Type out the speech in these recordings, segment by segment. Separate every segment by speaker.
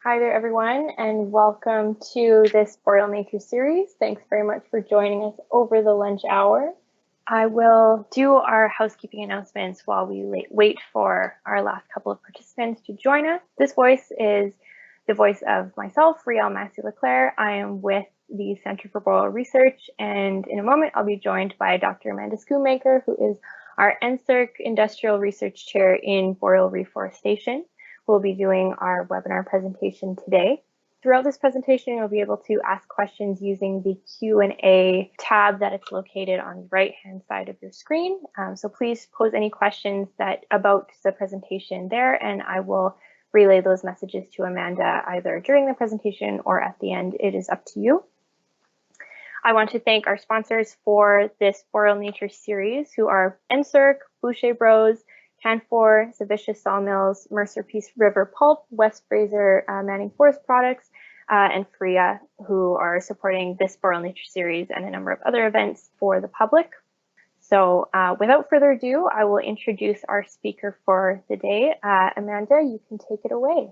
Speaker 1: Hi there, everyone, and welcome to this Boreal Nature series. Thanks very much for joining us over the lunch hour. I will do our housekeeping announcements while we wait for our last couple of participants to join us. This voice is the voice of myself, Riel Massey-Leclerc. I am with the Center for Boreal Research, and in a moment I'll be joined by Dr. Amanda Schoonmaker, who is our NSERC Industrial Research Chair in Boreal Reforestation. We'll be doing our webinar presentation today. Throughout this presentation, you'll be able to ask questions using the Q&A tab that it's located on the right-hand side of your screen. So please pose any questions about the presentation there, and I will relay those messages to Amanda either during the presentation or at the end. It is up to you. I want to thank our sponsors for this Boreal Nature series, who are NSERC, Boucher Bros, Canfor, Savicious Sawmills, Mercer Peace River Pulp, West Fraser Manning Forest Products, and FRIA, who are supporting this Boreal Nature series and a number of other events for the public. So without further ado, I will introduce our speaker for the day. Amanda, you can take it away.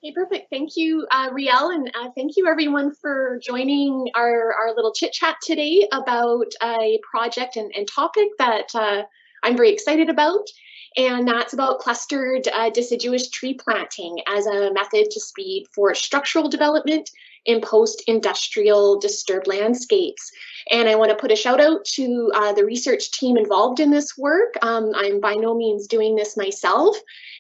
Speaker 2: Okay, perfect. Thank you, Riel, and thank you everyone for joining our little chit chat today about a project and topic that I'm very excited about, and that's about clustered deciduous tree planting as a method to speed forest structural development in post-industrial disturbed landscapes. And I want to put a shout out to the research team involved in this work. I'm by no means doing this myself,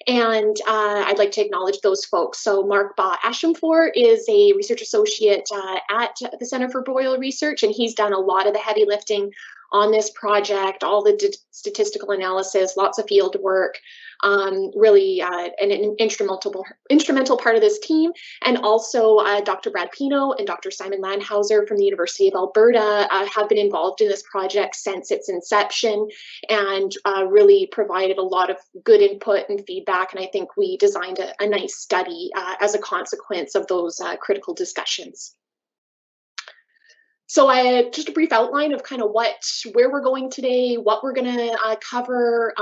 Speaker 2: and I'd like to acknowledge those folks. So Mark Ba-Ashamfor is a research associate at the Center for Boreal Research, and he's done a lot of the heavy lifting on this project, all the statistical analysis, lots of field work, really an instrumental part of this team. And also Dr. Brad Pino and Dr. Simon Landhauser from the University of Alberta have been involved in this project since its inception, and really provided a lot of good input and feedback. And I think we designed a nice study as a consequence of those critical discussions. So just a brief outline of kind of where we're going today, what we're going to cover,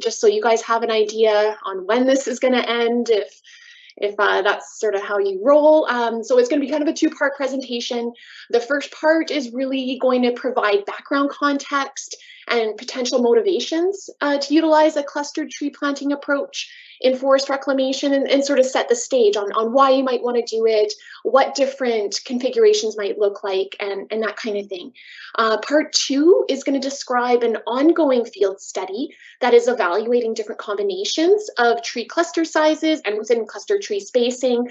Speaker 2: just so you guys have an idea on when this is going to end, if that's sort of how you roll. So it's going to be kind of a two-part presentation. The first part is really going to provide background context and potential motivations to utilize a clustered tree planting approach in forest reclamation, and sort of set the stage on why you might want to do it, what different configurations might look like, and that kind of thing. Part two is going to describe an ongoing field study that is evaluating different combinations of tree cluster sizes and within cluster tree spacing.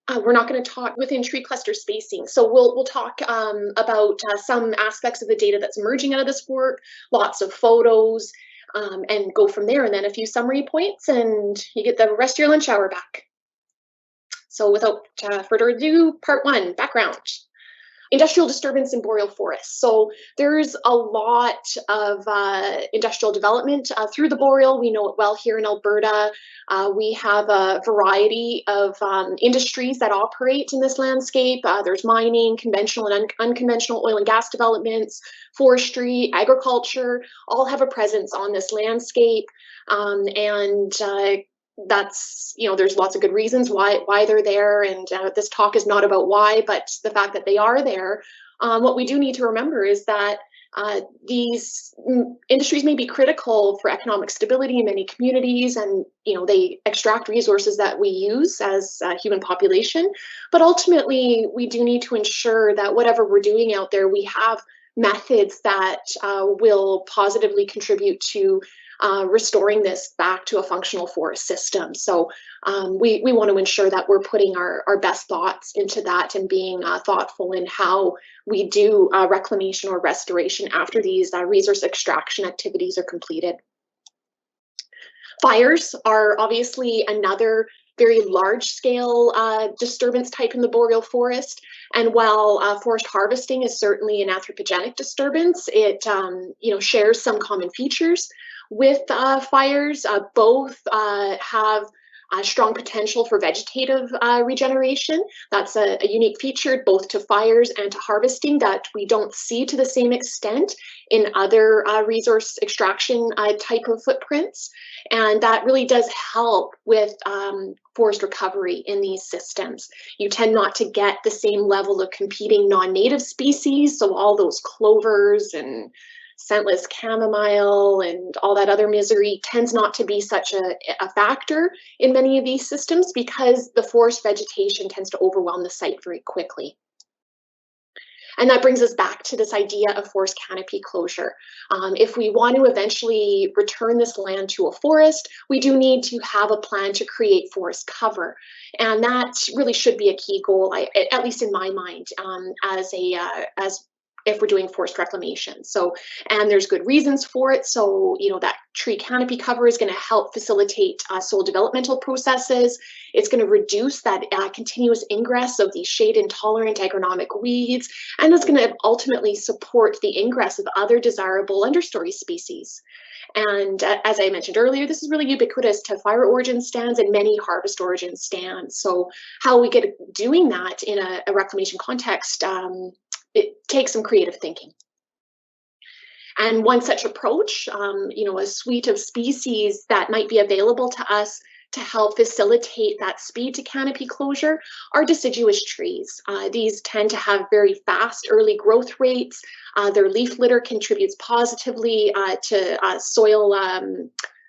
Speaker 2: We're not going to talk within tree cluster spacing, so we'll talk about some aspects of the data that's emerging out of this work, lots of photos, and go from there, and then a few summary points, and you get the rest of your lunch hour back. So without further ado, part one, background. Industrial disturbance in boreal forests. So there's a lot of industrial development through the boreal. We know it well here in Alberta. We have a variety of industries that operate in this landscape. There's mining, conventional and unconventional oil and gas developments, forestry, agriculture, all have a presence on this landscape. That's, there's lots of good reasons why they're there, and this talk is not about why, but the fact that they are there. What we do need to remember is that these industries may be critical for economic stability in many communities, and they extract resources that we use as a human population. But ultimately, we do need to ensure that whatever we're doing out there, we have methods that will positively contribute to restoring this back to a functional forest system. So we want to ensure that we're putting our best thoughts into that, and being thoughtful in how we do reclamation or restoration after these resource extraction activities are completed. Fires are obviously another very large-scale disturbance type in the boreal forest. And while forest harvesting is certainly an anthropogenic disturbance, it shares some common features with fires. Both have strong potential for vegetative regeneration. That's a unique feature both to fires and to harvesting that we don't see to the same extent in other resource extraction type of footprints. And that really does help with forest recovery in these systems. You tend not to get the same level of competing non-native species, so all those clovers and scentless chamomile and all that other misery tends not to be such a factor in many of these systems because the forest vegetation tends to overwhelm the site very quickly. And that brings us back to this idea of forest canopy closure. If we want to eventually return this land to a forest, we do need to have a plan to create forest cover. And that really should be a key goal, at least in my mind, as if we're doing forest reclamation. So, and there's good reasons for it. So, that tree canopy cover is going to help facilitate soil developmental processes. It's going to reduce that continuous ingress of these shade intolerant agronomic weeds, and it's going to ultimately support the ingress of other desirable understory species. And as I mentioned earlier, this is really ubiquitous to fire origin stands and many harvest origin stands. So how we get doing that in a reclamation context, it takes some creative thinking. And one such approach, a suite of species that might be available to us to help facilitate that speed to canopy closure are deciduous trees. These tend to have very fast early growth rates. Their leaf litter contributes positively to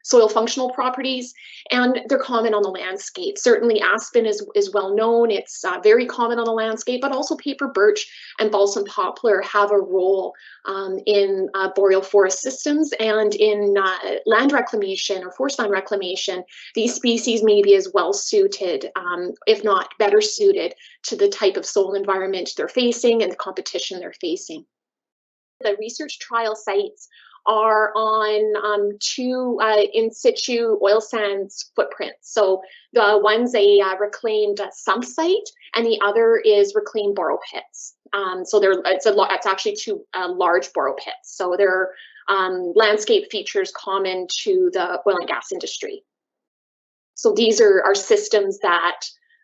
Speaker 2: soil functional properties, and they're common on the landscape. Certainly aspen is well known. It's very common on the landscape, but also paper birch and balsam poplar have a role in boreal forest systems, and in land reclamation or forest land reclamation, these species may be as well suited, if not better suited, to the type of soil environment they're facing and the competition they're facing. The research trial sites are on two in situ oil sands footprints. So the one's a reclaimed sump site, and the other is reclaimed borrow pits. So it's actually two large borrow pits. So they're landscape features common to the oil and gas industry. So these are systems that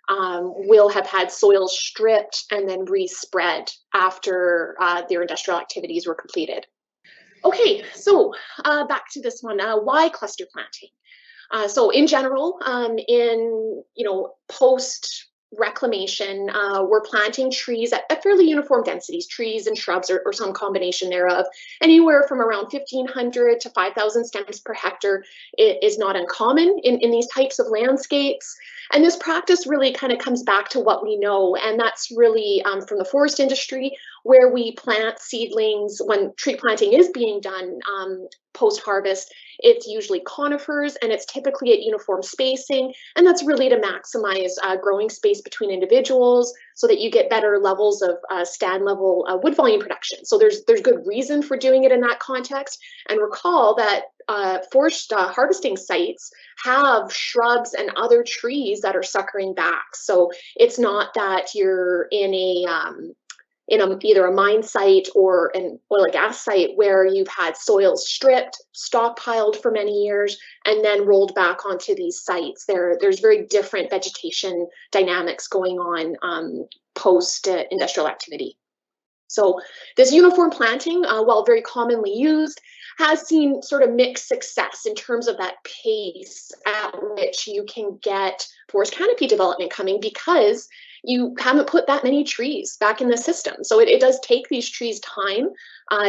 Speaker 2: will have had soil stripped and then respread after their industrial activities were completed. Okay, so back to this one. Why cluster planting? So in general, in post reclamation, we're planting trees at fairly uniform densities, trees and shrubs or some combination thereof. Anywhere from around 1,500 to 5,000 stems per hectare is not uncommon in these types of landscapes. And this practice really kind of comes back to what we know, and that's really from the forest industry, where we plant seedlings when tree planting is being done post-harvest. It's usually conifers, and it's typically at uniform spacing, and that's really to maximize growing space between individuals so that you get better levels of stand level wood volume production. So there's good reason for doing it in that context. And recall that forest harvesting sites have shrubs and other trees that are suckering back. So it's not that you're in either a mine site or an oil and gas site where you've had soils stripped, stockpiled for many years, and then rolled back onto these sites. There's very different vegetation dynamics going on post-industrial activity. So this uniform planting, while very commonly used, has seen sort of mixed success in terms of that pace at which you can get forest canopy development coming, because you haven't put that many trees back in the system. So it does take these trees time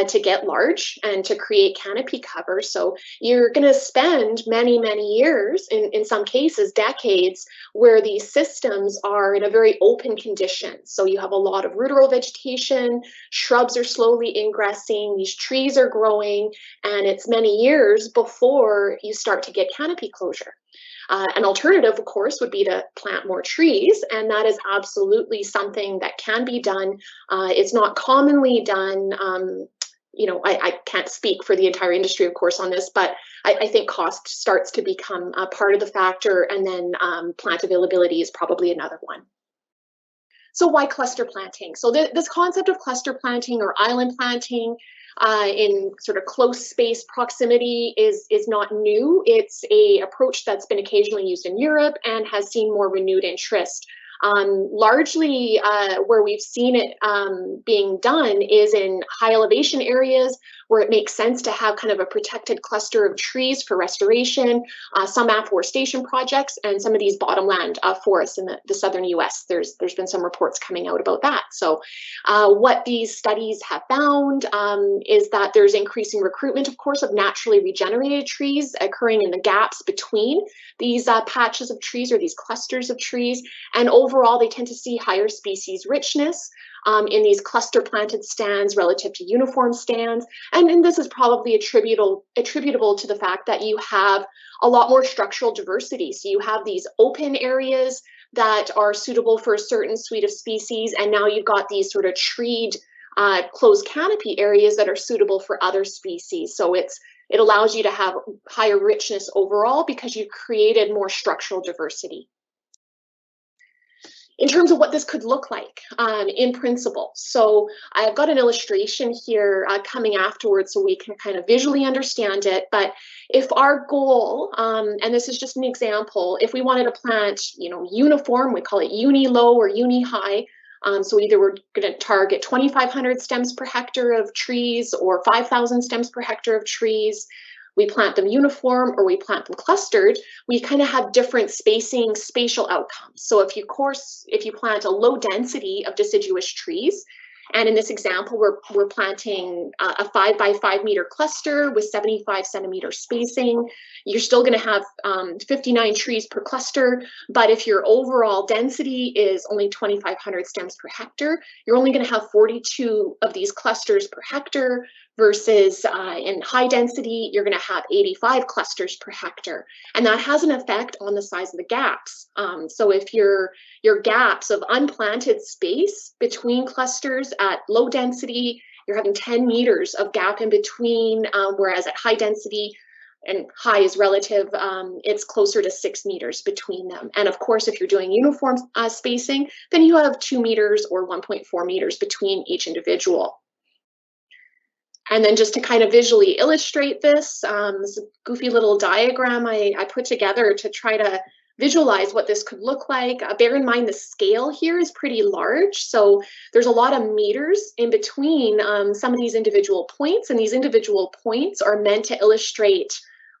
Speaker 2: to get large and to create canopy cover. So you're going to spend many, many years, in some cases decades, where these systems are in a very open condition. So you have a lot of ruderal vegetation, shrubs are slowly ingressing, these trees are growing, and it's many years before you start to get canopy closure. An alternative, of course, would be to plant more trees, and that is absolutely something that can be done. It's not commonly done. I can't speak for the entire industry, of course, on this, but I think cost starts to become a part of the factor, and then plant availability is probably another one. So why cluster planting? So this concept of cluster planting or island planting in sort of close space proximity is not new. It's a approach that's been occasionally used in Europe and has seen more renewed interest. Largely where we've seen it being done is in high elevation areas where it makes sense to have kind of a protected cluster of trees for restoration, some afforestation projects, and some of these bottomland forests in the southern US. There's been some reports coming out about that. So what these studies have found is that there's increasing recruitment, of course, of naturally regenerated trees occurring in the gaps between these patches of trees or these clusters of trees. And overall, they tend to see higher species richness in these cluster planted stands relative to uniform stands. And this is probably attributable to the fact that you have a lot more structural diversity. So you have these open areas that are suitable for a certain suite of species, and now you've got these sort of treed closed canopy areas that are suitable for other species. So it allows you to have higher richness overall because you've created more structural diversity. In terms of what this could look like in principle. So I've got an illustration here coming afterwards so we can kind of visually understand it. But if our goal, and this is just an example, if we wanted to plant, uniform, we call it uni-low or uni-high. So either we're going to target 2,500 stems per hectare of trees or 5,000 stems per hectare of trees. We plant them uniform or we plant them clustered, we kind of have different spatial outcomes. So if you plant a low density of deciduous trees, and in this example, we're planting a 5 by 5 meter cluster with 75 centimeter spacing. You're still going to have 59 trees per cluster, but if your overall density is only 2,500 stems per hectare, you're only going to have 42 of these clusters per hectare versus in high density, you're going to have 85 clusters per hectare. And that has an effect on the size of the gaps. So if your gaps of unplanted space between clusters at low density, you're having 10 meters of gap in between, whereas at high density, and high is relative, it's closer to 6 meters between them. And of course, if you're doing uniform spacing, then you have 2 meters or 1.4 meters between each individual. And then just to kind of visually illustrate this goofy little diagram I put together to try to visualize what this could look like. Bear in mind the scale here is pretty large. So there's a lot of meters in between some of these individual points, and these individual points are meant to illustrate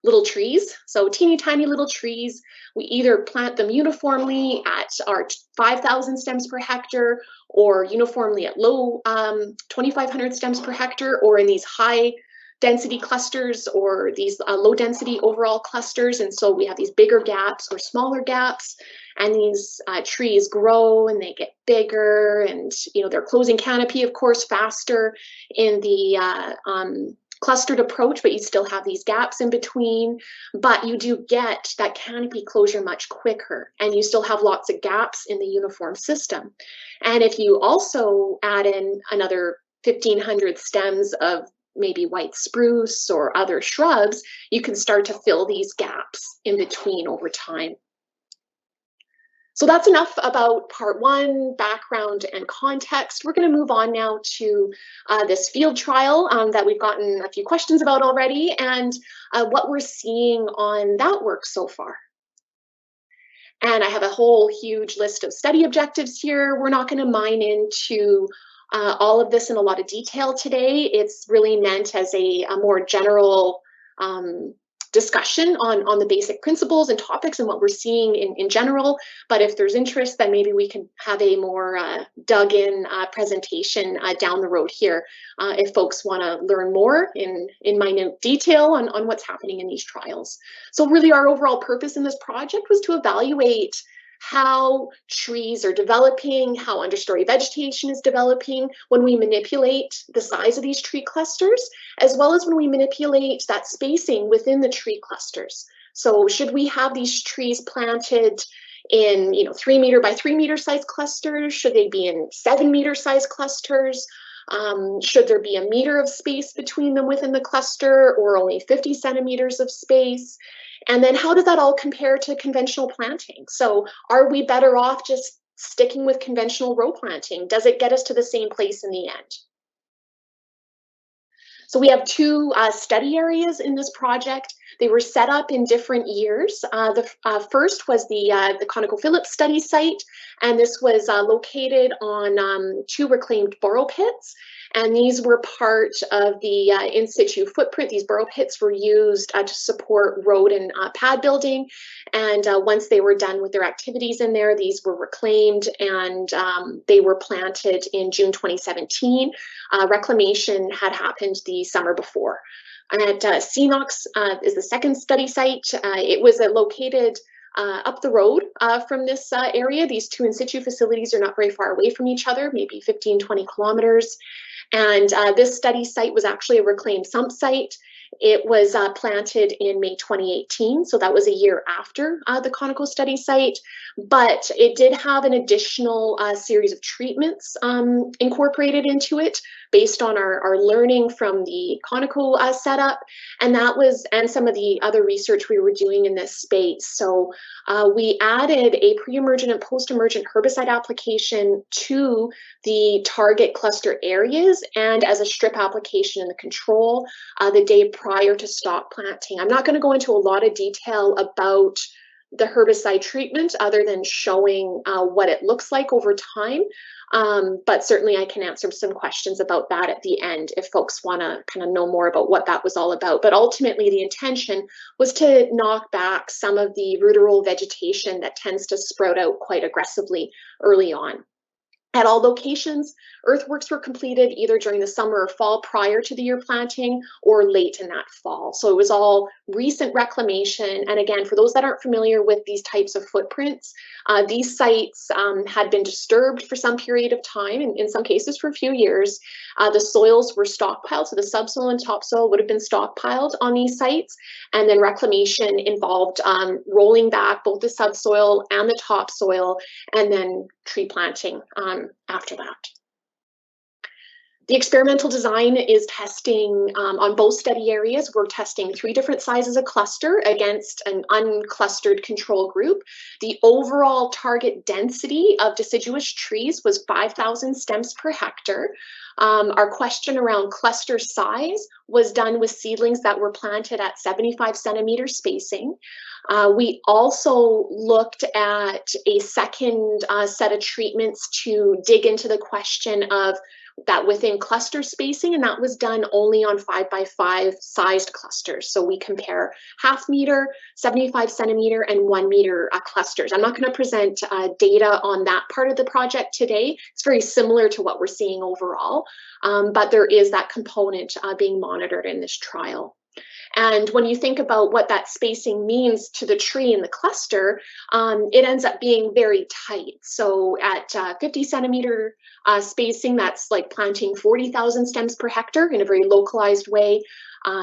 Speaker 2: little trees. So teeny tiny little trees. We either plant them uniformly at our 5,000 stems per hectare or uniformly at low 2,500 stems per hectare, or in these high density clusters or these low density overall clusters. And so we have these bigger gaps or smaller gaps, and these trees grow and they get bigger, and they're closing canopy, of course, faster in the clustered approach, but you still have these gaps in between, but you do get that canopy closure much quicker, and you still have lots of gaps in the uniform system. And if you also add in another 1,500 stems of maybe white spruce or other shrubs, you can start to fill these gaps in between over time. So that's enough about part one, background and context. We're going to move on now to this field trial that we've gotten a few questions about already, and what we're seeing on that work so far. And I have a whole huge list of study objectives here. We're not going to mine into all of this in a lot of detail today. It's really meant as a more general discussion on the basic principles and topics and what we're seeing in general. But if there's interest, then maybe we can have a more dug in presentation down the road here if folks want to learn more in minute detail on what's happening in these trials. So really our overall purpose in this project was to evaluate how trees are developing, how understory vegetation is developing when we manipulate the size of these tree clusters, as well as when we manipulate that spacing within the tree clusters. So should we have these trees planted in 3 meter by 3 meter size clusters? Should they be in 7 meter size clusters? Should there be a meter of space between them within the cluster, or only 50 centimeters of space? And then how does that all compare to conventional planting? So are we better off just sticking with conventional row planting? Does it get us to the same place in the end? So we have two study areas in this project. They were set up in different years. The first was the ConocoPhillips study site, and this was located on two reclaimed borrow pits. And these were part of the in situ footprint. These borrow pits were used to support road and pad building. And once they were done with their activities in there, these were reclaimed and they were planted in June 2017. Reclamation had happened the summer before. And CNOX is the second study site. It was located up the road from this area. These two in situ facilities are not very far away from each other, maybe 15, 20 kilometers. And this study site was actually a reclaimed sump site. It was planted in May 2018, so that was a year after the Conoco study site, but it did have an additional series of treatments incorporated into it based on our learning from the Conoco setup, and some of the other research we were doing in this space. So we added a pre-emergent and post-emergent herbicide application to the target cluster areas and as a strip application in the control the day prior to stock planting. I'm not going to go into a lot of detail about the herbicide treatment other than showing what it looks like over time. But certainly I can answer some questions about that at the end if folks want to kind of know more about what that was all about. But ultimately the intention was to knock back some of the ruderal vegetation that tends to sprout out quite aggressively early on. At all locations, earthworks were completed either during the summer or fall prior to the year planting or late in that fall. So it was all recent reclamation. And again, for those that aren't familiar with these types of footprints, these sites had been disturbed for some period of time, and in some cases for a few years. The soils were stockpiled, so the subsoil and topsoil would have been stockpiled on these sites. And then reclamation involved rolling back both the subsoil and the topsoil, and then tree planting after that. The experimental design is testing on both study areas. We're testing 3 different sizes of cluster against an unclustered control group. The overall target density of deciduous trees was 5,000 stems per hectare. Our question around cluster size was done with seedlings that were planted at 75 centimeter spacing. We also looked at a second set of treatments to dig into the question of that within cluster spacing, and that was done only on 5x5 sized clusters. So we compare 0.5 meter, 75 centimeter, and 1 meter clusters. I'm not going to present data on that part of the project today. It's very similar to what we're seeing overall, but there is that component being monitored in this trial. And when you think about what that spacing means to the tree in the cluster, it ends up being very tight. So at 50 centimeter spacing, that's like planting 40,000 stems per hectare in a very localized way.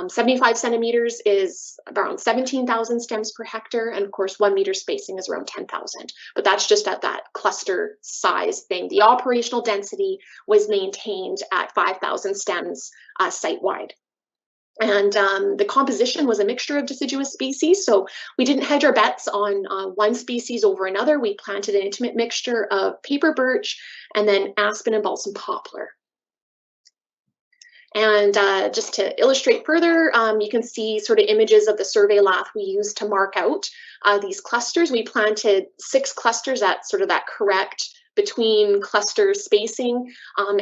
Speaker 2: 75 centimeters is around 17,000 stems per hectare. And of course, 1 meter spacing is around 10,000. But that's just at that cluster size thing. The operational density was maintained at 5,000 stems site-wide. And the composition was a mixture of deciduous species. So we didn't hedge our bets on one species over another. We planted an intimate mixture of paper birch and then aspen and balsam poplar. And just to illustrate further, you can see sort of images of the survey lath we used to mark out these clusters. We planted 6 clusters at sort of that correct between cluster spacing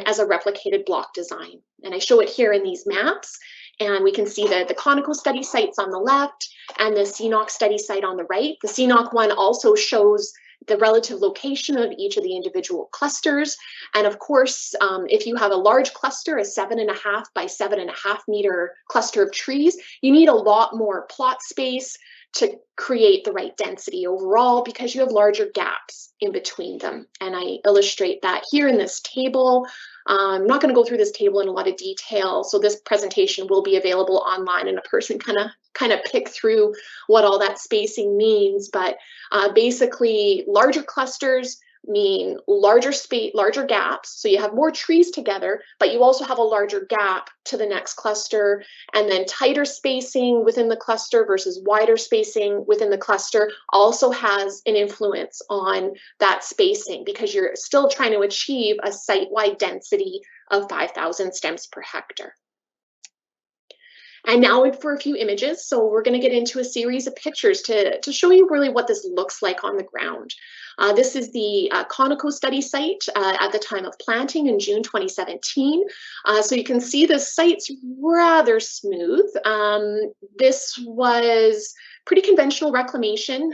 Speaker 2: as a replicated block design. And I show it here in these maps. And we can see the Conoco study sites on the left and the CNOC study site on the right. The CNOC one also shows the relative location of each of the individual clusters. And of course, if you have a large cluster, a 7.5 by 7.5 meter cluster of trees, you need a lot more plot space to create the right density overall because you have larger gaps in between them. And I illustrate that here in this table. I'm not going to go through this table in a lot of detail, so this presentation will be available online and a person kind of pick through what all that spacing means. But basically, larger clusters mean larger gaps. So you have more trees together, but you also have a larger gap to the next cluster, and then tighter spacing within the cluster versus wider spacing within the cluster also has an influence on that spacing because you're still trying to achieve a site-wide density of 5,000 stems per hectare. And now for a few images. So we're going to get into a series of pictures to show you really what this looks like on the ground. This is the Conoco study site at the time of planting in June 2017. So you can see the site's rather smooth. This was pretty conventional reclamation.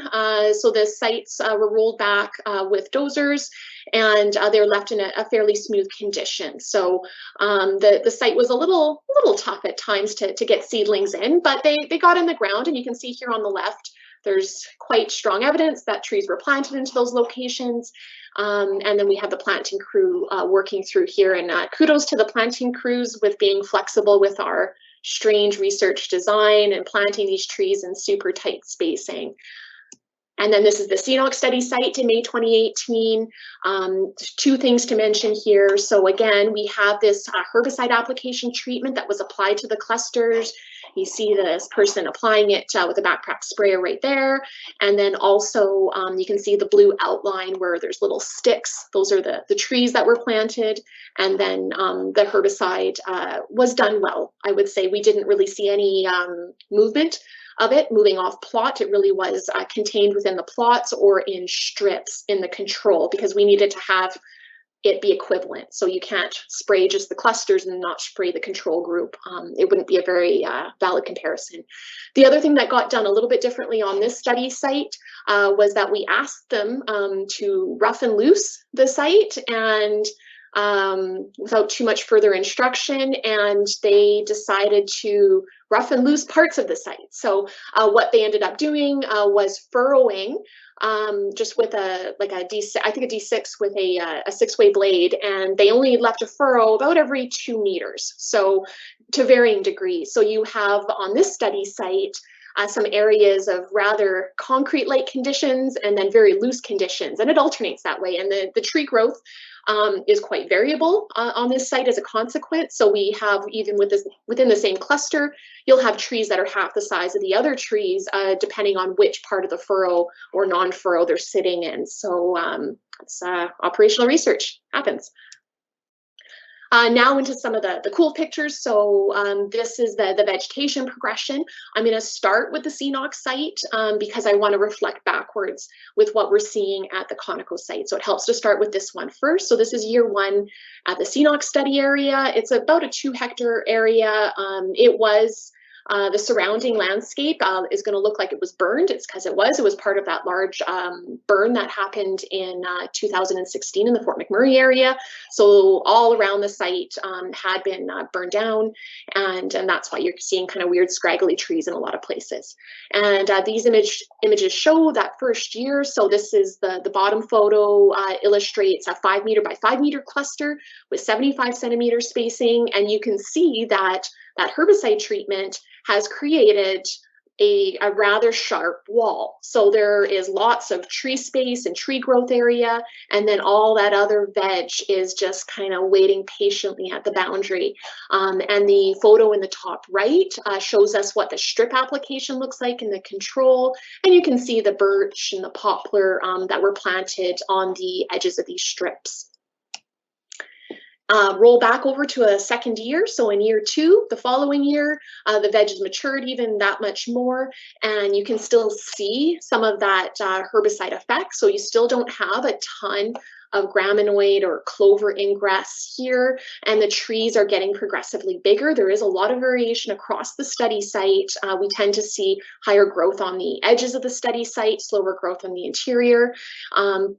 Speaker 2: So the sites were rolled back with dozers, and they're left in a fairly smooth condition. So the site was a little tough at times to get seedlings in, but they got in the ground, and you can see here on the left, there's quite strong evidence that trees were planted into those locations. And then we have the planting crew working through here, and kudos to the planting crews with being flexible with our strange research design and planting these trees in super tight spacing. And then this is the CNOC study site in May 2018. Two things to mention here. So again, we have this herbicide application treatment that was applied to the clusters. You see this person applying it with a backpack sprayer right there. And then also you can see the blue outline where there's little sticks. Those are the trees that were planted. And then the herbicide was done well. I would say we didn't really see any movement of it moving off plot. It really was contained within the plots or in strips in the control, because we needed to have it be equivalent. So you can't spray just the clusters and not spray the control group. It wouldn't be a very valid comparison. The other thing that got done a little bit differently on this study site was that we asked them to rough and loose the site, and without too much further instruction, and they decided to rough and loose parts of the site. So what they ended up doing was furrowing just with a D6, I think a D6 with a 6-way blade, and they only left a furrow about every 2 meters, so to varying degrees. So you have on this study site some areas of rather concrete-like conditions and then very loose conditions, and it alternates that way. And the tree growth is quite variable on this site as a consequence. So we have, even within the same cluster, you'll have trees that are half the size of the other trees, depending on which part of the furrow or non-furrow they're sitting in. So it's operational research happens. Now into some of the cool pictures. So this is the vegetation progression. I'm going to start with the CNOC site because I want to reflect backwards with what we're seeing at the Conoco site. So it helps to start with this one first. So this is year 1 at the CNOC study area. It's about a 2-hectare area. It was the surrounding landscape is going to look like it was burned. It's because it was part of that large burn that happened in 2016 in the Fort McMurray area. So all around the site had been burned down, and that's why you're seeing kind of weird scraggly trees in a lot of places. And these images show that first year. So this is the bottom photo illustrates a 5 meter by 5 meter cluster with 75 centimeter spacing, and you can see that herbicide treatment has created a rather sharp wall. So there is lots of tree space and tree growth area, and then all that other veg is just kind of waiting patiently at the boundary. And the photo in the top right shows us what the strip application looks like in the control, and you can see the birch and the poplar that were planted on the edges of these strips. Roll back over to a second year. So in year 2, the following year, the veg is matured even that much more, and you can still see some of that herbicide effect. So you still don't have a ton of graminoid or clover ingress here, and the trees are getting progressively bigger. There is a lot of variation across the study site. We tend to see higher growth on the edges of the study site, slower growth on the interior,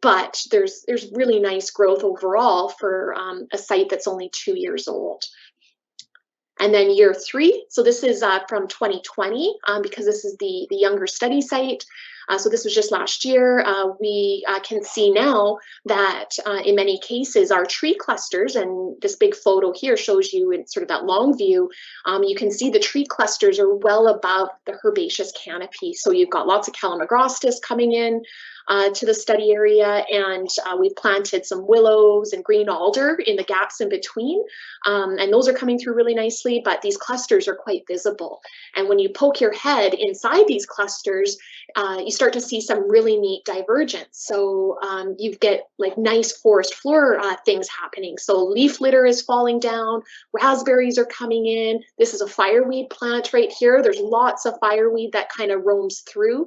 Speaker 2: but there's really nice growth overall for a site that's only 2 years old. And then year 3, so this is from 2020, because this is the younger study site. So this was just last year. We can see now that in many cases our tree clusters, and this big photo here shows you in sort of that long view, you can see the tree clusters are well above the herbaceous canopy. So you've got lots of Calamagrostis coming in to the study area, and we've planted some willows and green alder in the gaps in between, and those are coming through really nicely, but these clusters are quite visible. And when you poke your head inside these clusters, you you start to see some really neat divergence. So you get like nice forest floor things happening. So leaf litter is falling down, raspberries are coming in. This is a fireweed plant right here. There's lots of fireweed that kind of roams through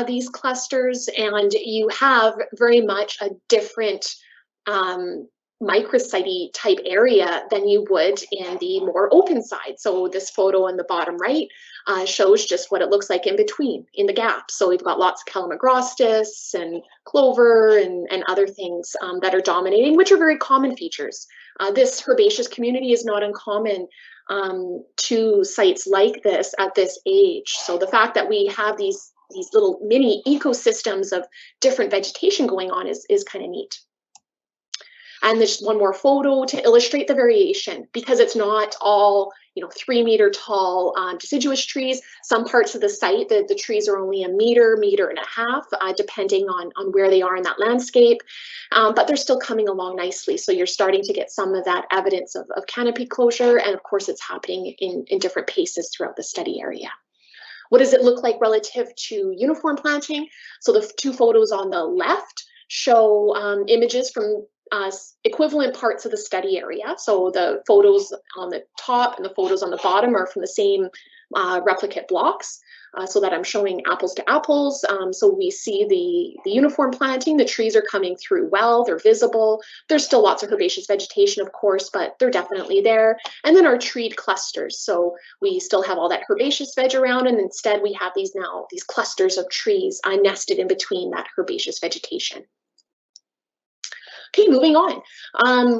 Speaker 2: these clusters, and you have very much a different microsite type area than you would in the more open side. So this photo in the bottom right shows just what it looks like in between, in the gap. So we've got lots of calamagrostis and clover and other things that are dominating, which are very common features. This herbaceous community is not uncommon to sites like this at this age. So the fact that we have these little mini ecosystems of different vegetation going on is kind of neat. And there's one more photo to illustrate the variation, because it's not all 3-meter tall deciduous trees. Some parts of the site, the trees are only a meter and a half, depending on where they are in that landscape. But they're still coming along nicely. So you're starting to get some of that evidence of canopy closure. And of course, it's happening in different paces throughout the study area. What does it look like relative to uniform planting? So the two photos on the left show images from equivalent parts of the study area. So the photos on the top and the photos on the bottom are from the same replicate blocks, so that I'm showing apples to apples. So we see the uniform planting, the trees are coming through well, they're visible. There's still lots of herbaceous vegetation, of course, but they're definitely there. And then our treed clusters. So we still have all that herbaceous veg around, and instead we have these clusters of trees nested in between that herbaceous vegetation. Okay, moving on.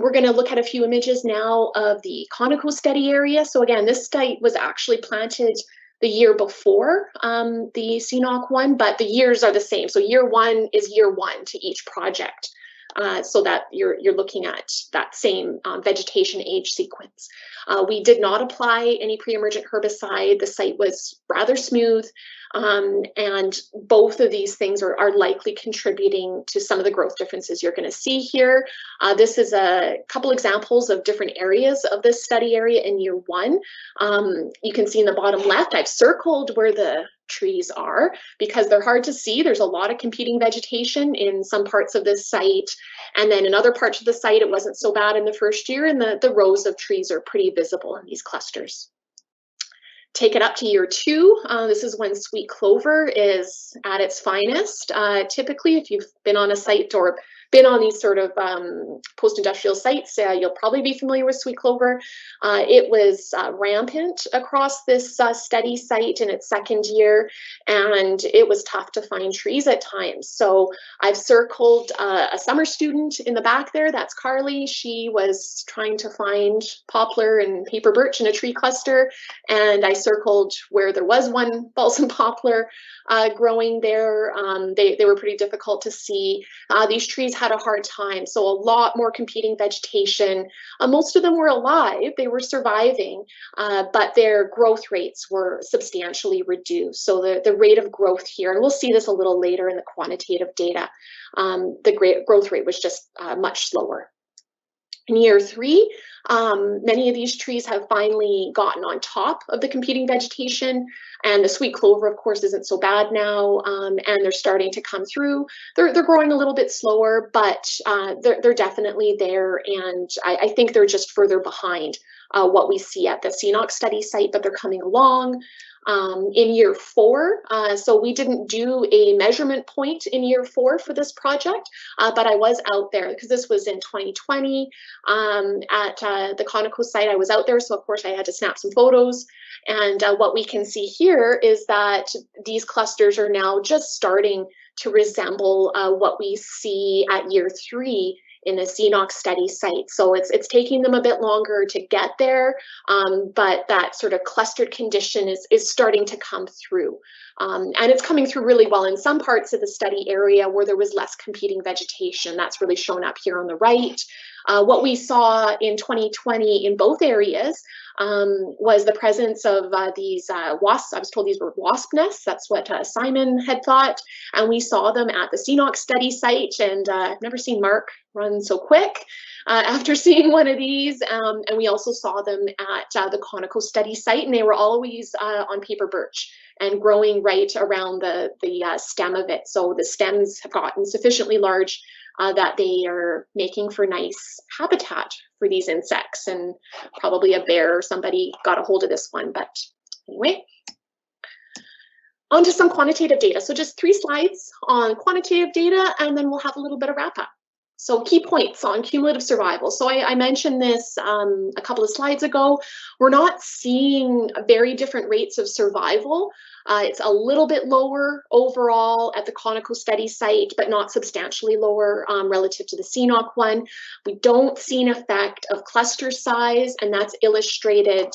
Speaker 2: We're going to look at a few images now of the conical study area. So again, this site was actually planted the year before the CNOC one, but the years are the same. So year one is year one to each project, so that you're looking at that same vegetation age sequence. We did not apply any pre-emergent herbicide. The site was rather smooth. And both of these things are likely contributing to some of the growth differences you're going to see here. This is a couple examples of different areas of this study area in year one. You can see in the bottom left, I've circled where the trees are because they're hard to see. There's a lot of competing vegetation in some parts of this site. And then in other parts of the site, it wasn't so bad in the first year, and the rows of trees are pretty visible in these clusters. Take it up to year two. This is when sweet clover is at its finest. Typically, if you've been on a site or been on these sort of post-industrial sites, you'll probably be familiar with sweet clover. It was rampant across this study site in its second year, and it was tough to find trees at times. So I've circled a summer student in the back there. That's Carly. She was trying to find poplar and paper birch in a tree cluster, and I circled where there was one balsam poplar growing there. They were pretty difficult to see. These trees had a hard time, so a lot more competing vegetation. Most of them were alive, they were surviving, but their growth rates were substantially reduced. So the rate of growth here, and we'll see this a little later in the quantitative data, the growth rate was just much slower. In year three, many of these trees have finally gotten on top of the competing vegetation, and the sweet clover, of course, isn't so bad now, and they're starting to come through. They're growing a little bit slower, but they're definitely there, and I think they're just further behind what we see at the CNOC study site, but they're coming along. In year four, so we didn't do a measurement point in year four for this project, but I was out there because this was in 2020 at the conical site. I was out there, so of course I had to snap some photos. And what we can see here is that these clusters are now just starting to resemble what we see at year three in the CNOC study site. So it's taking them a bit longer to get there, but that sort of clustered condition is starting to come through. And it's coming through really well in some parts of the study area where there was less competing vegetation. That's really shown up here on the right. What we saw in 2020 in both areas was the presence of these wasps. I was told these were wasp nests. That's what Simon had thought. And we saw them at the CNOC study site. And I've never seen Mark run so quick after seeing one of these. And we also saw them at the conical study site, and they were always on paper birch. and growing right around the stem of it. So the stems have gotten sufficiently large that they are making for nice habitat for these insects, and probably a bear or somebody got a hold of this one. But anyway, on to some quantitative data. So just 3 slides on quantitative data, and then we'll have a little bit of wrap up. So key points on cumulative survival. So I mentioned this a couple of slides ago. We're not seeing very different rates of survival. It's a little bit lower overall at the Conoco study site, but not substantially lower relative to the CNOC one. We don't see an effect of cluster size, and that's illustrated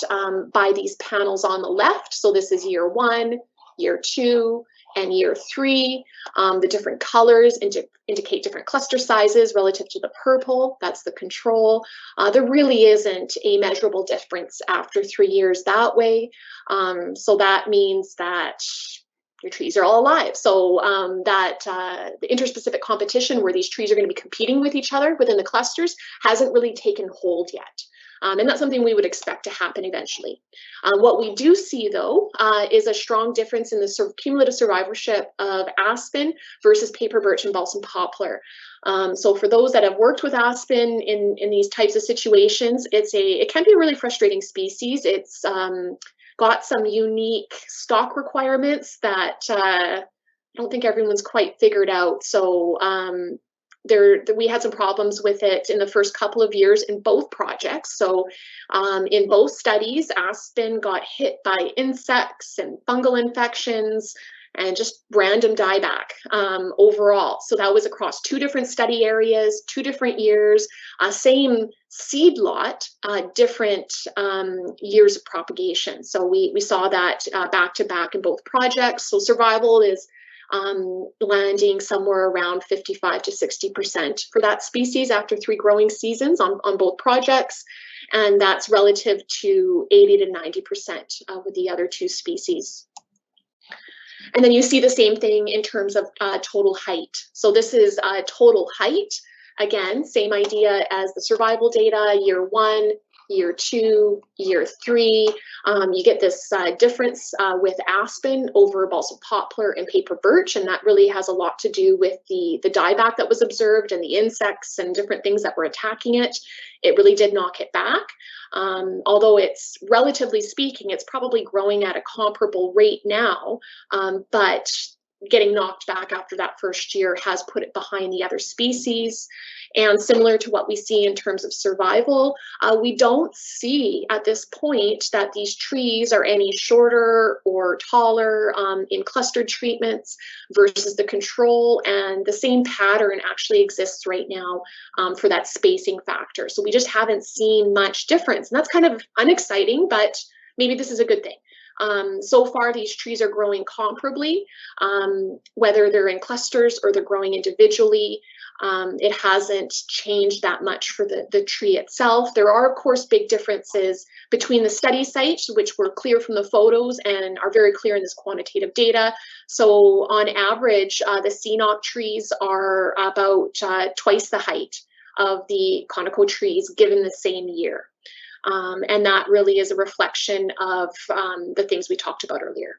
Speaker 2: by these panels on the left. So this is year 1, year 2, and year 3. The different colors indicate different cluster sizes relative to the purple. That's the control. There really isn't a measurable difference after 3 years that way. So that means that your trees are all alive. So the interspecific competition where these trees are going to be competing with each other within the clusters hasn't really taken hold yet. And that's something we would expect to happen eventually. What we do see, though, is a strong difference in the cumulative survivorship of aspen versus paper birch and balsam poplar. So for those that have worked with aspen in these types of situations, it can be a really frustrating species. It's got some unique stock requirements that I don't think everyone's quite figured out. So we had some problems with it in the first couple of years in both projects. So in both studies, aspen got hit by insects and fungal infections and just random dieback overall. So that was across 2 different study areas, 2 different years, same seed lot, different years of propagation. So we saw that back to back in both projects. So survival is landing somewhere around 55 to 60% for that species after 3 growing seasons on both projects. And that's relative to 80 to 90% with the other 2 species. And then you see the same thing in terms of total height. So this is total height. Again, same idea as the survival data, year 1, year 2, year 3. You get this difference with aspen over balsam poplar and paper birch, and that really has a lot to do with the dieback that was observed and the insects and different things that were attacking it. It really did knock it back. Although it's, relatively speaking, it's probably growing at a comparable rate now, but getting knocked back after that first year has put it behind the other species. And similar to what we see in terms of survival, we don't see at this point that these trees are any shorter or taller in clustered treatments versus the control. And the same pattern actually exists right now for that spacing factor. So we just haven't seen much difference. And that's kind of unexciting, but maybe this is a good thing. So far, these trees are growing comparably, whether they're in clusters or they're growing individually. It hasn't changed that much for the tree itself. There are, of course, big differences between the study sites, which were clear from the photos and are very clear in this quantitative data. So on average, the CNOC trees are about twice the height of the Conoco trees given the same year. And that really is a reflection of the things we talked about earlier.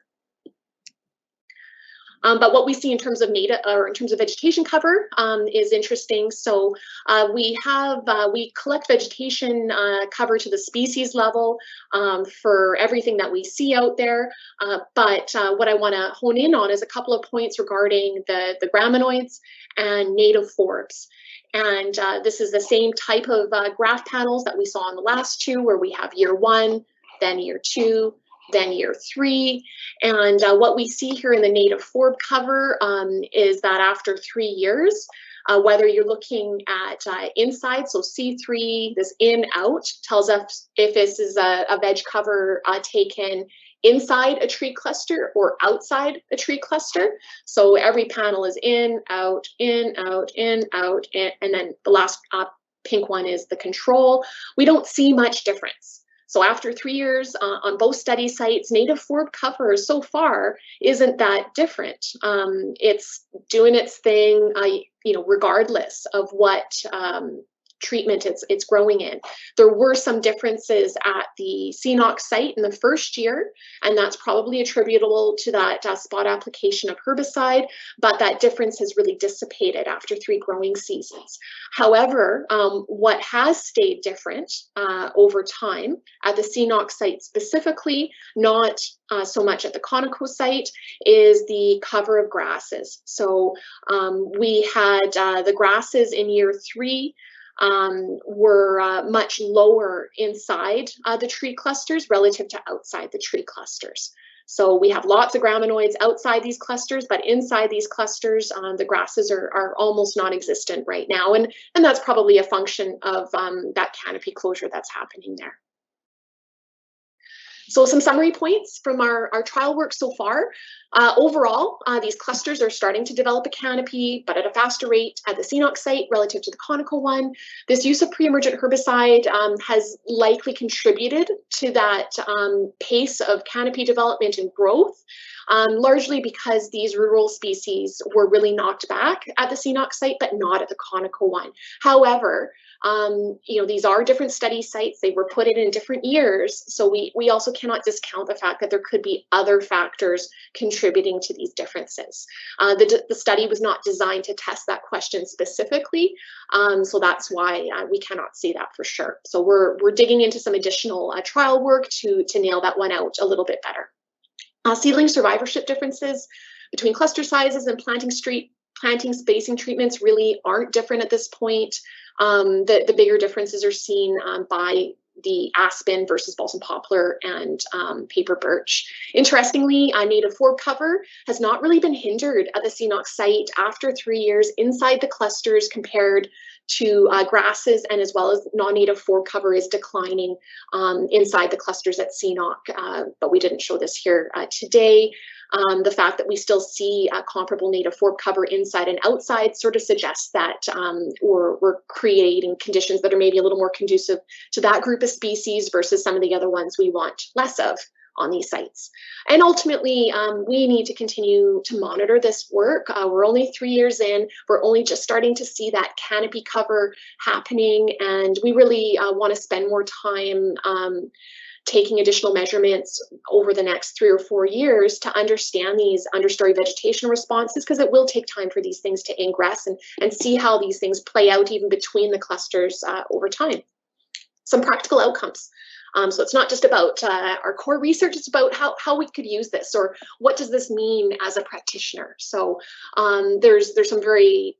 Speaker 2: But what we see in terms of native or in terms of vegetation cover is interesting. So we collect vegetation cover to the species level for everything that we see out there. But what I want to hone in on is a couple of points regarding the graminoids and native forbs. And this is the same type of graph panels that we saw on the last 2, where we have year 1, then year 2, then year 3. And what we see here in the native forb cover is that after 3 years, whether you're looking at inside, so C3, this in out, tells us if this is a veg cover taken inside a tree cluster or outside a tree cluster. So every panel is in, out, in, out, in, out, and then the last pink one is the control. We don't see much difference. So after 3 years on both study sites, native forb cover so far isn't that different. It's doing its thing, regardless of what treatment it's growing in. There were some differences at the CNOC site in the first year, and that's probably attributable to that spot application of herbicide, but that difference has really dissipated after 3 growing seasons. However, what has stayed different over time at the CNOC site specifically, not so much at the Conoco site, is the cover of grasses. So we had the grasses in year 3 were much lower inside the tree clusters relative to outside the tree clusters. So we have lots of graminoids outside these clusters, but inside these clusters, the grasses are almost non-existent right now. And that's probably a function of that canopy closure that's happening there. So some summary points from our trial work so far. Overall, these clusters are starting to develop a canopy, but at a faster rate at the CNOC site relative to the Conoco one. This use of pre-emergent herbicide has likely contributed to that pace of canopy development and growth, largely because these rural species were really knocked back at the CNOC site, but not at the Conoco one. However, these are different study sites. They were put in different years. So we also cannot discount the fact that there could be other factors contributing to these differences. The study was not designed to test that question specifically. So that's why we cannot say that for sure. So we're digging into some additional trial work to nail that one out a little bit better. Seedling survivorship differences between cluster sizes and planting spacing treatments really aren't different at this point. The bigger differences are seen by the aspen versus balsam poplar and paper birch. Interestingly, native forb cover has not really been hindered at the CNOC site after 3 years inside the clusters compared to grasses, and as well as non-native forb cover is declining inside the clusters at CNOC, but we didn't show this here today. The fact that we still see comparable native forb cover inside and outside sort of suggests that we're creating conditions that are maybe a little more conducive to that group of species versus some of the other ones we want less of on these sites. And ultimately, we need to continue to monitor this work. We're only 3 years in. We're only just starting to see that canopy cover happening, and we really want to spend more time taking additional measurements over the next 3 or 4 years to understand these understory vegetation responses, because it will take time for these things to ingress and see how these things play out even between the clusters over time. Some practical outcomes. So it's not just about our core research, it's about how we could use this, or what does this mean as a practitioner. So there's some very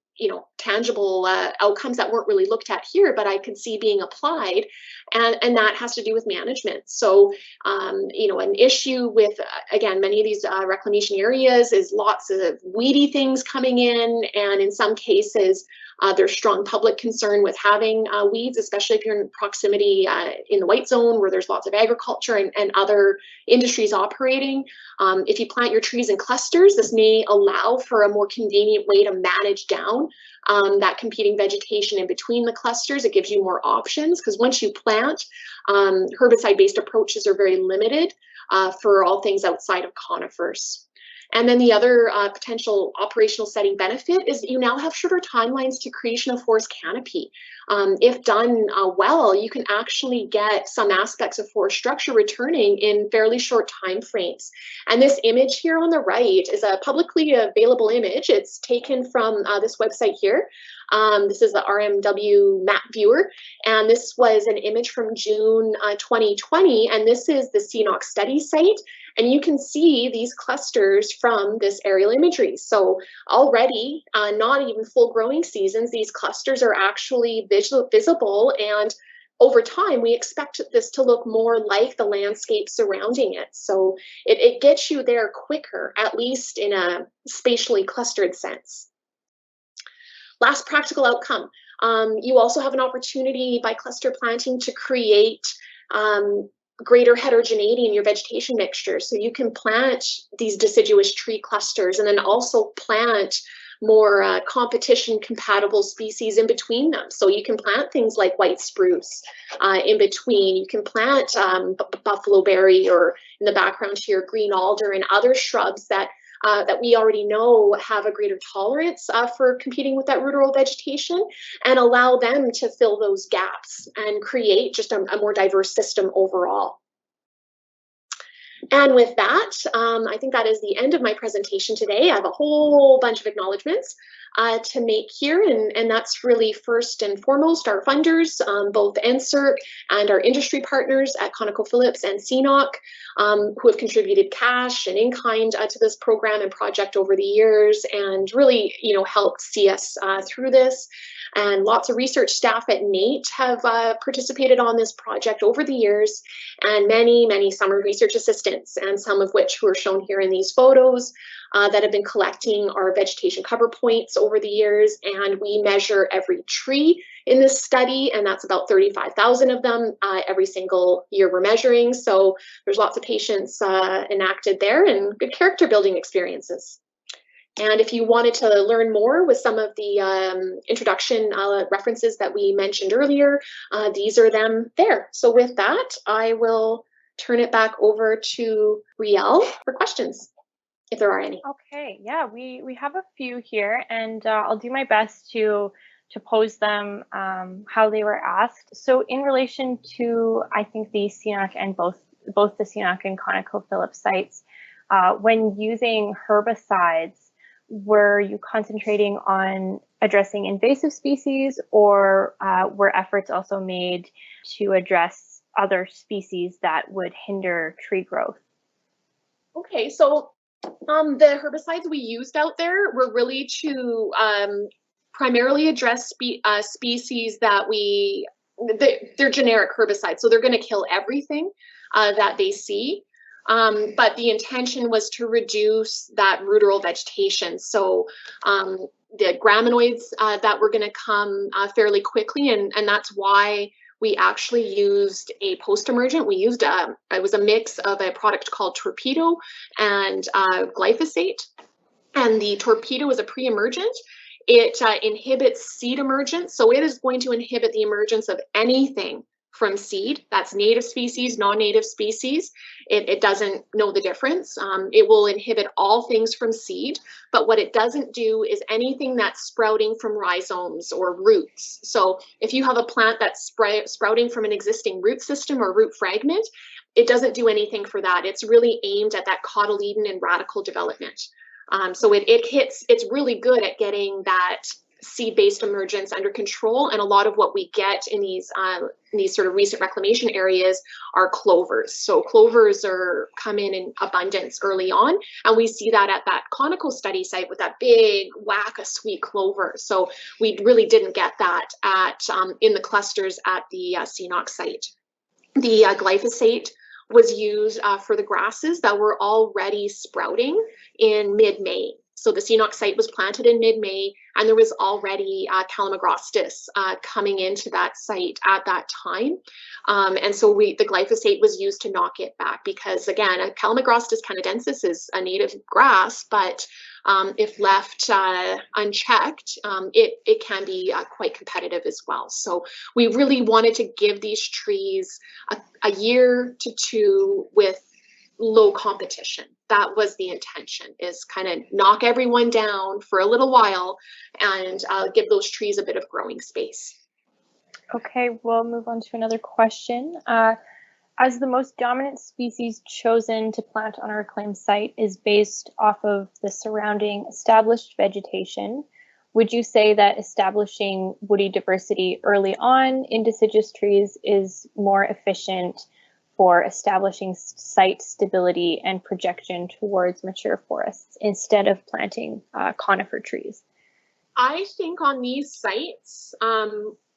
Speaker 2: tangible outcomes that weren't really looked at here, but I could see being applied, and that has to do with management. So, an issue with, again, many of these reclamation areas is lots of weedy things coming in, and in some cases, there's strong public concern with having weeds, especially if you're in proximity in the white zone where there's lots of agriculture and other industries operating. If you plant your trees in clusters, this may allow for a more convenient way to manage down that competing vegetation in between the clusters. It gives you more options, because once you plant, herbicide-based approaches are very limited for all things outside of conifers. And then the other potential operational setting benefit is you now have shorter timelines to creation of forest canopy. If done well, you can actually get some aspects of forest structure returning in fairly short time frames. And this image here on the right is a publicly available image. It's taken from this website here. This is the RMW map viewer, and this was an image from June 2020, and this is the CNOC study site. And you can see these clusters from this aerial imagery. So already, not even full growing seasons, these clusters are actually visible. And over time, we expect this to look more like the landscape surrounding it. So it gets you there quicker, at least in a spatially clustered sense. Last practical outcome, you also have an opportunity by cluster planting to create greater heterogeneity in your vegetation mixture. So you can plant these deciduous tree clusters and then also plant more competition compatible species in between them. So you can plant things like white spruce in between. You can plant buffalo berry, or in the background here, green alder, and other shrubs that that we already know have a greater tolerance for competing with that ruderal vegetation, and allow them to fill those gaps and create just a more diverse system overall. And with that, I think that is the end of my presentation today. I have a whole bunch of acknowledgements to make here, and that's really first and foremost our funders, both NSERC and our industry partners at ConocoPhillips and CNOC, who have contributed cash and in-kind to this program and project over the years, and really, helped see us through this. And lots of research staff at NAIT have participated on this project over the years, and many summer research assistants, and some of which who are shown here in these photos, that have been collecting our vegetation cover points over the years. And we measure every tree in this study, and that's about 35,000 of them every single year we're measuring. So there's lots of patience enacted there, and good character building experiences. And if you wanted to learn more with some of the introduction references that we mentioned earlier, these are them there. So with that, I will turn it back over to Riel for questions, if there are any.
Speaker 1: Okay, yeah, we have a few here, and I'll do my best to pose them how they were asked. So in relation to, I think, the CNOC and both the CNOC and ConocoPhillips sites, when using herbicides, were you concentrating on addressing invasive species, or were efforts also made to address other species that would hinder tree growth?
Speaker 2: Okay, so the herbicides we used out there were really to primarily address species that they're generic herbicides, so they're going to kill everything that they see. But the intention was to reduce that ruderal vegetation. So the graminoids that were going to come fairly quickly, and that's why we actually used a post-emergent. We used it was a mix of a product called Torpedo and glyphosate. And the Torpedo is a pre-emergent. It inhibits seed emergence. So it is going to inhibit the emergence of anything from seed. That's native species, non-native species. It doesn't know the difference. It will inhibit all things from seed, but what it doesn't do is anything that's sprouting from rhizomes or roots. So if you have a plant that's sprouting from an existing root system or root fragment, it doesn't do anything for that. It's really aimed at that cotyledon and radical development. So it's really good at getting that seed-based emergence under control, and a lot of what we get in these sort of recent reclamation areas are clovers. So clovers come in abundance early on, and we see that at that Conoco study site with that big whack of sweet clover. So we really didn't get that in the clusters at the CNOC site. The glyphosate was used for the grasses that were already sprouting in mid-May. So the CNOC site was planted in mid-May, and there was already Calamagrostis coming into that site at that time. And so the glyphosate was used to knock it back because, again, Calamagrostis canadensis is a native grass, but if left unchecked, it can be quite competitive as well. So we really wanted to give these trees a year to two with low competition. That was the intention, is kind of knock everyone down for a little while and give those trees a bit of growing space.
Speaker 1: Okay, we'll move on to another question. As the most dominant species chosen to plant on a reclaimed site is based off of the surrounding established vegetation, would you say that establishing woody diversity early on in deciduous trees is more efficient for establishing site stability and projection towards mature forests instead of planting conifer trees?
Speaker 2: I think on these sites,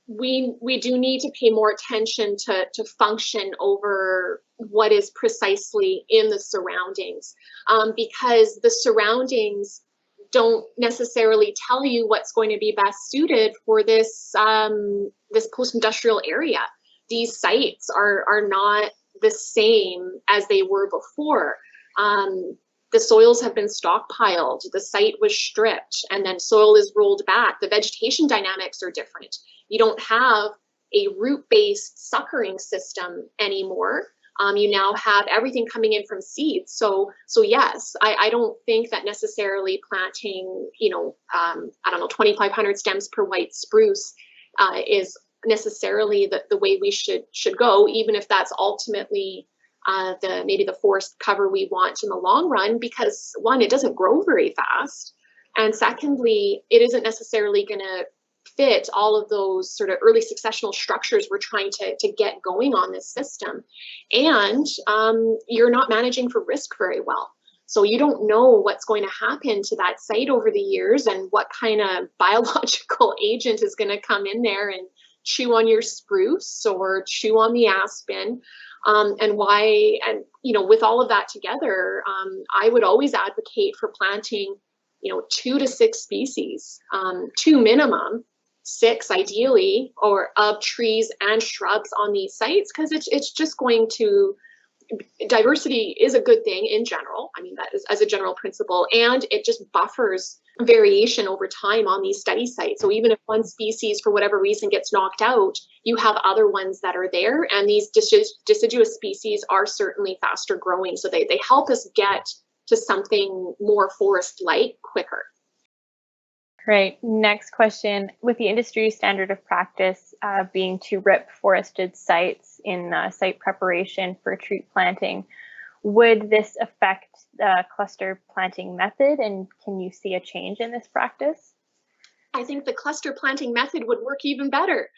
Speaker 2: we do need to pay more attention to function over what is precisely in the surroundings, because the surroundings don't necessarily tell you what's going to be best suited for this this post-industrial area. These sites are not the same as they were before. The soils have been stockpiled, the site was stripped, and then soil is rolled back. The vegetation dynamics are different. You don't have a root-based suckering system anymore. You now have everything coming in from seeds. So yes, I don't think that necessarily planting, I don't know, 2,500 stems per white spruce is necessarily the way we should go, even if that's ultimately maybe the forest cover we want in the long run, because one, it doesn't grow very fast. And secondly, it isn't necessarily going to fit all of those sort of early successional structures we're trying to get going on this system. And you're not managing for risk very well. So you don't know what's going to happen to that site over the years and what kind of biological agent is going to come in there and chew on your spruce or chew on the aspen. And why, and with all of that together, I would always advocate for planting 2 to 6 species, 2 minimum, 6 ideally, or of trees and shrubs on these sites, because it's just going to, diversity is a good thing in general. I mean, that is as a general principle, and it just buffers variation over time on these study sites. So even if one species for whatever reason gets knocked out, you have other ones that are there, and these deciduous species are certainly faster growing, so they help us get to something more forest-like quicker.
Speaker 1: Great. Next question. With the industry standard of practice being to rip forested sites in site preparation for tree planting, would this affect the cluster planting method, and can you see a change in this practice?
Speaker 2: I think the cluster planting method would work even better.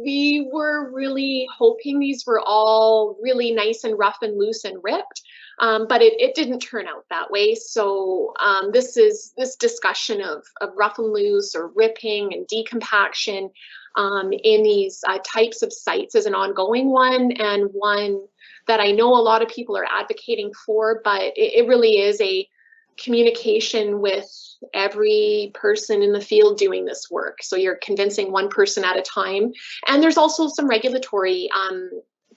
Speaker 2: We were really hoping these were all really nice and rough and loose and ripped, but it didn't turn out that way. So this discussion of rough and loose or ripping and decompaction in these types of sites is an ongoing one, and one that I know a lot of people are advocating for, but it really is a communication with every person in the field doing this work. So you're convincing one person at a time. And there's also some regulatory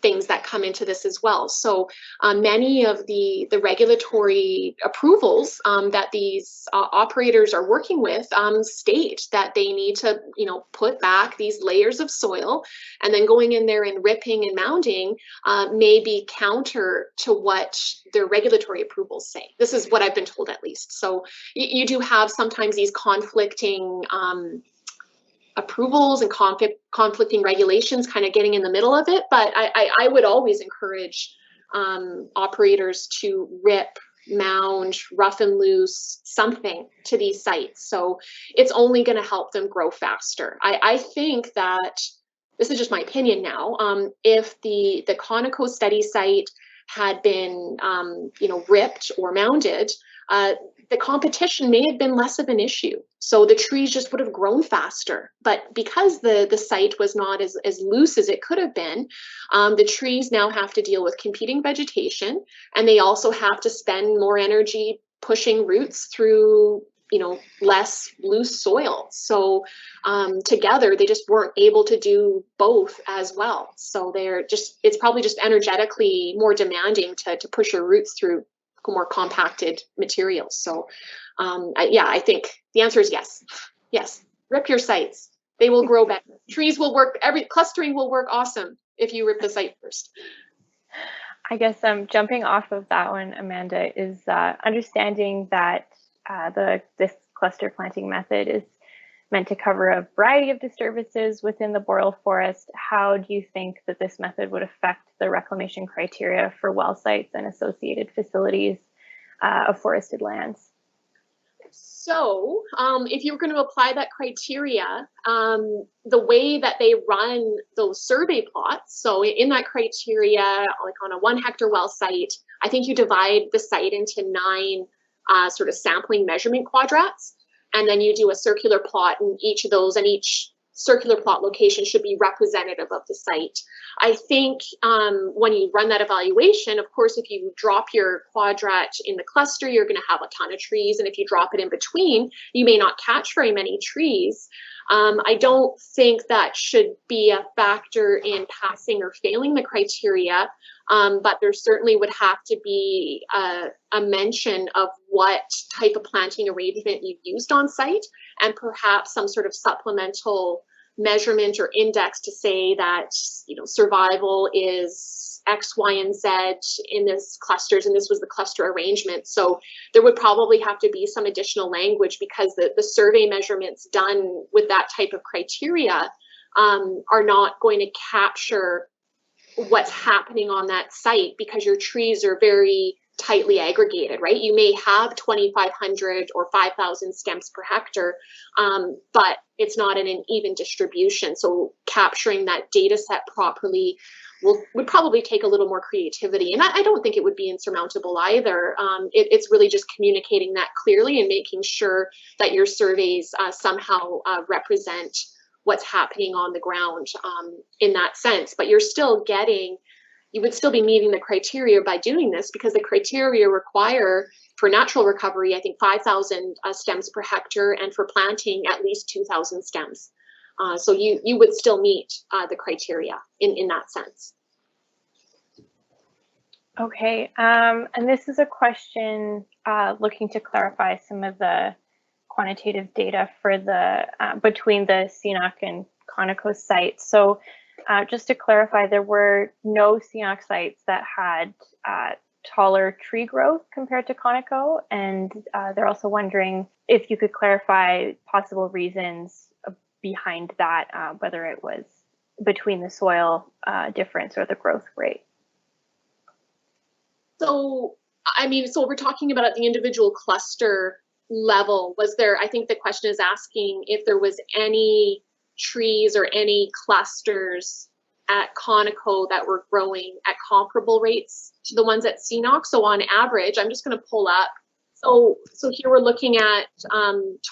Speaker 2: things that come into this as well. So many of the regulatory approvals that these operators are working with state that they need to, put back these layers of soil, and then going in there and ripping and mounding may be counter to what their regulatory approvals say. This is what I've been told, at least. So you do have sometimes these conflicting approvals and conflicting regulations kind of getting in the middle of it. But I would always encourage operators to rip, mound, rough and loose, something to these sites. So it's only going to help them grow faster. I think that, this is just my opinion now, if the Conoco study site had been ripped or mounded, the competition may have been less of an issue. So the trees just would have grown faster. But because the site was not as loose as it could have been, the trees now have to deal with competing vegetation, and they also have to spend more energy pushing roots through less loose soil. So together they just weren't able to do both as well. So it's probably just energetically more demanding to push your roots through more compacted materials. So I think the answer is yes. Yes, rip your sites. They will grow better. Trees will work, clustering will work awesome if you rip the site first.
Speaker 1: I guess jumping off of that one, Amanda, is understanding that this cluster planting method is meant to cover a variety of disturbances within the boreal forest. How do you think that this method would affect the reclamation criteria for well sites and associated facilities of forested lands?
Speaker 2: So if you were going to apply that criteria, the way that they run those survey plots, so in that criteria, like on a 1 hectare well site, I think you divide the site into 9 sort of sampling measurement quadrats. And then you do a circular plot in each of those, and each circular plot location should be representative of the site. I think when you run that evaluation, of course, if you drop your quadrat in the cluster, you're going to have a ton of trees. And if you drop it in between, you may not catch very many trees. I don't think that should be a factor in passing or failing the criteria, but there certainly would have to be a mention of what type of planting arrangement you've used on site, and perhaps some sort of supplemental measurement or index to say that, survival is X, Y, and Z in this clusters, and this was the cluster arrangement. So there would probably have to be some additional language, because the survey measurements done with that type of criteria are not going to capture what's happening on that site, because your trees are very tightly aggregated, right? You may have 2,500 or 5,000 stems per hectare, but it's not in an even distribution. So capturing that data set properly would probably take a little more creativity. And I don't think it would be insurmountable either. It's really just communicating that clearly and making sure that your surveys somehow represent what's happening on the ground in that sense. But you would still be meeting the criteria by doing this, because the criteria require for natural recovery, I think 5,000 stems per hectare, and for planting at least 2,000 stems. So you would still meet the criteria in that sense.
Speaker 1: Okay, and this is a question looking to clarify some of the quantitative data for the between the CNOC and Conoco sites. So just to clarify, there were no CNOC sites that had taller tree growth compared to Conoco, and they're also wondering if you could clarify possible reasons behind that, whether it was between the soil difference or the growth rate.
Speaker 2: So, so we're talking about at the individual cluster level. I think the question is asking if there was any trees or any clusters at Conoco that were growing at comparable rates to the ones at CNOC. So on average, I'm just going to pull up. So here we're looking at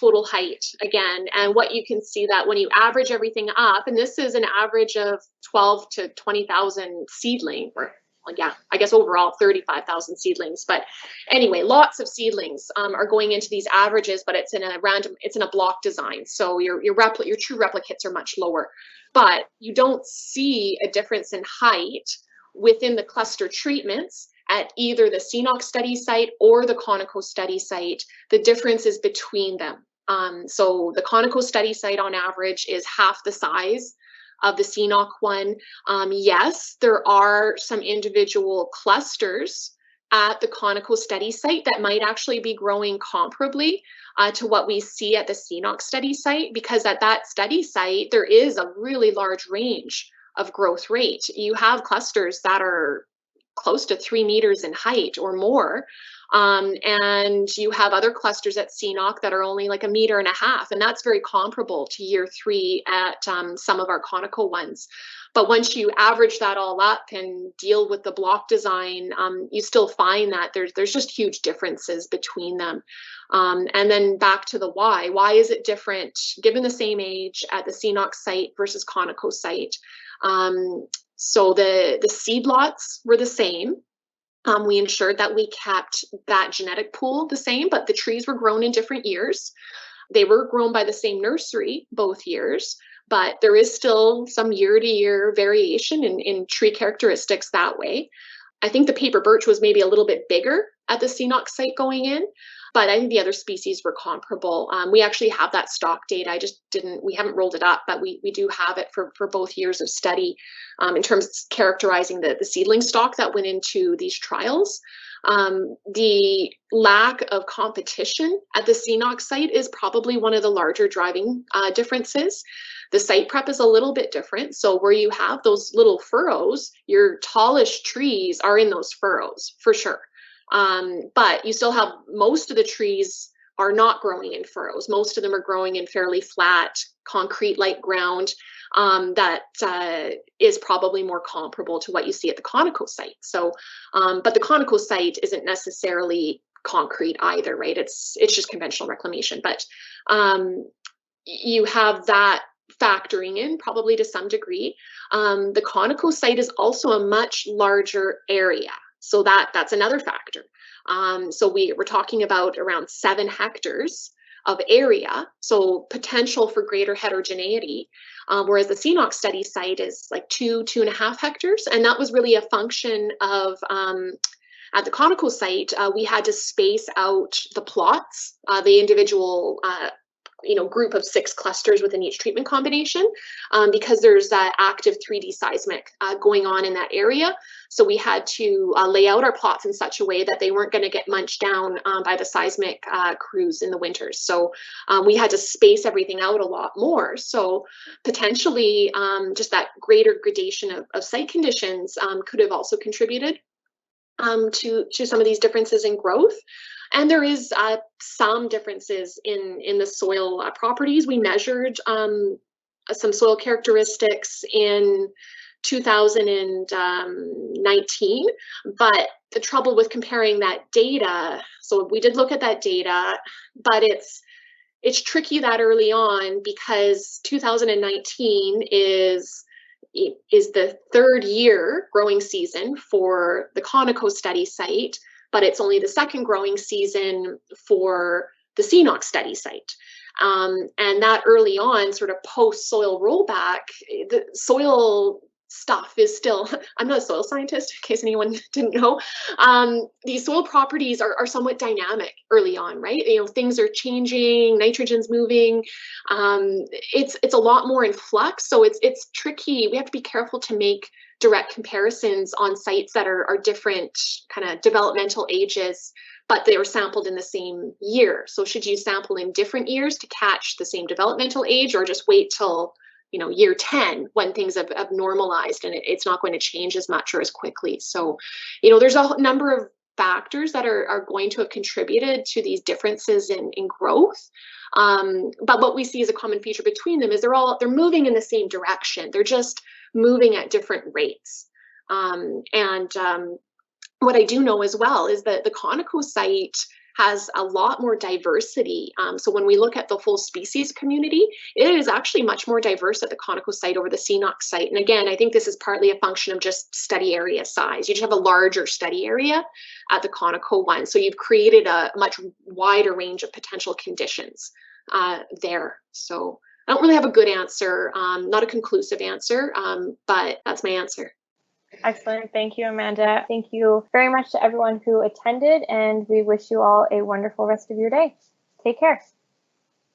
Speaker 2: total height again, and what you can see that when you average everything up, and this is an average of 12 to 20,000 seedling, or yeah, I guess overall 35,000 seedlings. But anyway, lots of seedlings are going into these averages, but it's in a block design. So your true replicates are much lower, but you don't see a difference in height within the cluster treatments at either the CNOC study site or the Conoco study site. The difference is between them. So the Conoco study site on average is half the size of the CNOC one. Yes, there are some individual clusters at the Conoco study site that might actually be growing comparably to what we see at the CNOC study site, because at that study site, there is a really large range of growth rate. You have clusters that are close to 3 meters in height or more. And you have other clusters at CNOC that are only like 1.5 meters, and that's very comparable to year 3 at some of our Conoco ones. But once you average that all up and deal with the block design, you still find that there's just huge differences between them. And then back to the why. Why is it different given the same age at the CNOC site versus Conoco site? So the seed lots were the same. We ensured that we kept that genetic pool the same, but the trees were grown in different years. They were grown by the same nursery both years, but there is still some year-to-year variation in tree characteristics that way. I think the paper birch was maybe a little bit bigger at the CNOC site going in, but I think the other species were comparable. We actually have that stock data. We haven't rolled it up, but we do have it for both years of study in terms of characterizing the seedling stock that went into these trials. The lack of competition at the CNOC site is probably one of the larger driving differences. The site prep is a little bit different. So where you have those little furrows, your tallest trees are in those furrows for sure. But you still have most of the trees are not growing in furrows. Most of them are growing in fairly flat, concrete-like ground that is probably more comparable to what you see at the Conoco site. So, but the Conoco site isn't necessarily concrete either, right? It's just conventional reclamation. But you have that factoring in probably to some degree. The Conoco site is also a much larger area. So that's another factor. So we're talking about around 7 hectares of area, so potential for greater heterogeneity, whereas the CNOC study site is like 2.5 hectares. And that was really a function of, at the Conoco site, we had to space out the plots, the individual group of 6 clusters within each treatment combination, because there's that active 3D seismic going on in that area. So we had to lay out our plots in such a way that they weren't going to get munched down by the seismic crews in the winters. So we had to space everything out a lot more. So potentially just that greater gradation of site conditions could have also contributed to some of these differences in growth. And there is some differences in the soil properties. We measured some soil characteristics in 2019, but the trouble with comparing that data, so we did look at that data, but it's tricky that early on because 2019 is the 3rd year growing season for the Conoco study site, but it's only the 2nd growing season for the CNOC study site. And that early on, sort of post-soil rollback, the soil stuff is still, I'm not a soil scientist, in case anyone didn't know. These soil properties are somewhat dynamic early on, right? Things are changing, nitrogen's moving. It's a lot more in flux, so it's tricky. We have to be careful to make direct comparisons on sites that are different kind of developmental ages, but they were sampled in the same year. So should you sample in different years to catch the same developmental age, or just wait till year 10 when things have normalized and it's not going to change as much or as quickly? So, there's a number of factors that are going to have contributed to these differences in growth. But what we see as a common feature between them is they're moving in the same direction. They're just moving at different rates. What I do know as well is that the Conoco site has a lot more diversity. So when we look at the full species community, it is actually much more diverse at the Conoco site over the CNOC site. And again, I think this is partly a function of just study area size. You just have a larger study area at the Conoco one. So you've created a much wider range of potential conditions there. So I don't really have a good answer, not a conclusive answer, but that's my answer.
Speaker 1: Excellent. Thank you, Amanda. Thank you very much to everyone who attended, and we wish you all a wonderful rest of your day. Take care.